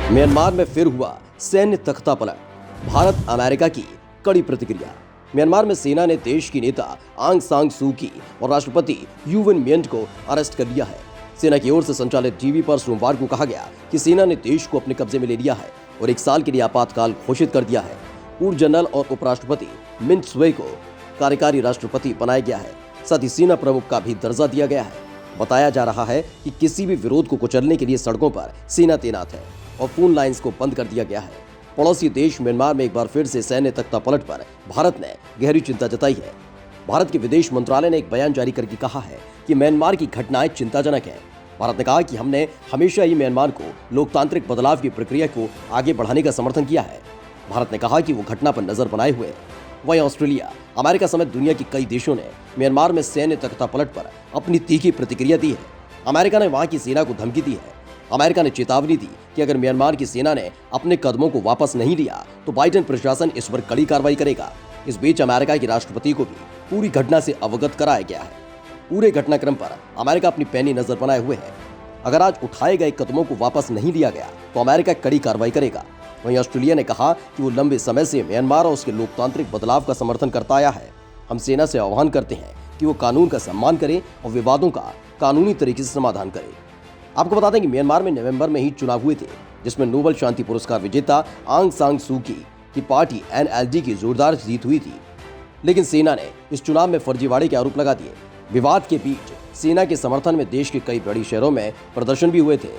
Myanmar में फिर हुआ सैन्य तख्तापलट, भारत अमेरिका की कड़ी प्रतिक्रिया। म्यांमार में सेना ने देश की नेता आंग सान सू की और राष्ट्रपति यू विन मिंट को अरेस्ट कर लिया है। सेना की ओर से संचालित टीवी पर सोमवार को कहा गया कि सेना ने देश को अपने कब्जे में ले लिया है और 1 साल के लिए आपातकाल घोषित कर दिया है। पूर्व जनरल और उपराष्ट्रपति मिंट स्वे को कार्यकारी राष्ट्रपति बनाया गया है। साथ ही सेना प्रमुख का भी दर्जा दिया गया है। बताया जा रहा है कि किसी भी विरोध को कुचलने के लिए सड़कों पर सेना तैनात है और फोन लाइंस को बंद कर दिया गया है। पड़ोसी देश म्यांमार में एक बार फिर से सैन्य तख्तापलट पर भारत ने गहरी चिंता जताई है। भारत के विदेश मंत्रालय ने एक बयान जारी करके कहा है कि म्यांमार की घटनाएं चिंताजनक है। भारत ने कहा कि हमने हमेशा ही म्यांमार को लोकतांत्रिक बदलाव की प्रक्रिया को आगे बढ़ाने का समर्थन किया है। भारत ने कहा कि वो घटना पर नजर बनाए हुए। वहीं ऑस्ट्रेलिया, अमेरिका समेत दुनिया के कई देशों ने म्यांमार में सैन्य तख्तापलट पर अपनी तीखी प्रतिक्रिया दी है। अमेरिका ने वहां की सेना को धमकी दी है। अमेरिका ने चेतावनी दी कि अगर म्यांमार की सेना ने अपने कदमों को वापस नहीं लिया तो बाइडेन प्रशासन इस पर कड़ी कार्रवाई करेगा। इस बीच अमेरिका के राष्ट्रपति को भी पूरी घटना से अवगत कराया गया है। पूरे घटनाक्रम पर अमेरिका अपनी पैनी नजर बनाए हुए है। अगर आज उठाए गए कदमों को वापस नहीं लिया गया तो अमेरिका कड़ी कार्रवाई करेगा। वहीं ऑस्ट्रेलिया ने कहा कि वो लंबे समय से म्यांमार और उसके लोकतांत्रिक बदलाव का समर्थन करता आया है। हम सेना से आह्वान करते हैं कि वो कानून का सम्मान करे और विवादों का कानूनी तरीके से समाधान करे। आपको बता दें कि म्यांमार में नवंबर में ही चुनाव हुए थे, जिसमें नोबेल शांति पुरस्कार विजेता आंग सान सू की पार्टी NLD की जोरदार जीत हुई थी। लेकिन सेना ने इस चुनाव में फर्जीवाड़े के आरोप लगा दिए। विवाद के बीच सेना के समर्थन में देश के कई बड़ी शहरों में प्रदर्शन भी हुए थे।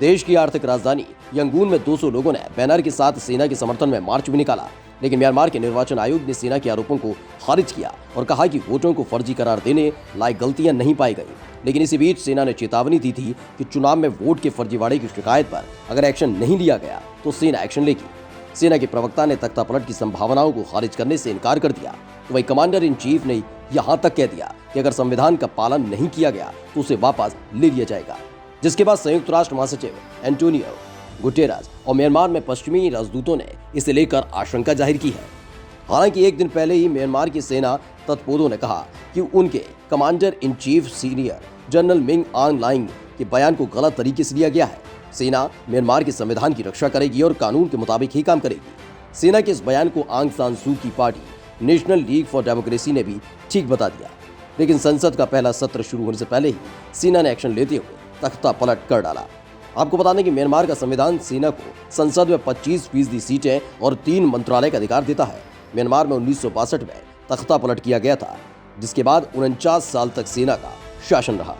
देश की आर्थिक राजधानी यंगून में 200 लोगों ने बैनर के साथ सेना के समर्थन में मार्च भी निकाला। लेकिन म्यांमार के निर्वाचन आयोग ने सेना के आरोपों को खारिज किया और कहा कि वोटों को फर्जी करार देने लायक गलतियां नहीं पाई गई। लेकिन इसी बीच सेना ने चेतावनी दी थी कि चुनाव में वोट के फर्जीवाड़े की शिकायत पर अगर एक्शन नहीं लिया गया तो सेना एक्शन लेगी। सेना के प्रवक्ता ने तख्तापलट की संभावनाओं को खारिज करने से इनकार कर दिया। तो वहीं कमांडर इन चीफ ने यहां तक कह दिया कि अगर संविधान का पालन नहीं किया गया तो उसे वापस ले लिया जाएगा। जिसके बाद संयुक्त राष्ट्र महासचिव एंटोनियो गुटेरस और म्यांमार में पश्चिमी राजदूतों ने इसे लेकर आशंका जाहिर की है। हालांकि एक दिन पहले ही म्यांमार की सेना तत्पोदों ने कहा कि उनके commander in chief senior general Ming आंग लाइंग के बयान को गलत तरीके से लिया गया है। सेना म्यांमार के संविधान की रक्षा करेगी और कानून के मुताबिक ही काम करेगी। सेना के इस बयान को आंग सान सू की party national league for democracy ने भी ठीक बता दिया। लेकिन संसद का पहला सत्र शुरू होने से पहले ही सेना ने एक्शन लेते हुए तख्तापलट कर डाला। आपको बता दें कि म्यांमार का संविधान सेना को संसद में 25% सीटें और 3 मंत्रालय का अधिकार देता है। म्यांमार में 1962 में तख्तापलट किया गया था, जिसके बाद 49 साल तक सेना का शासन रहा।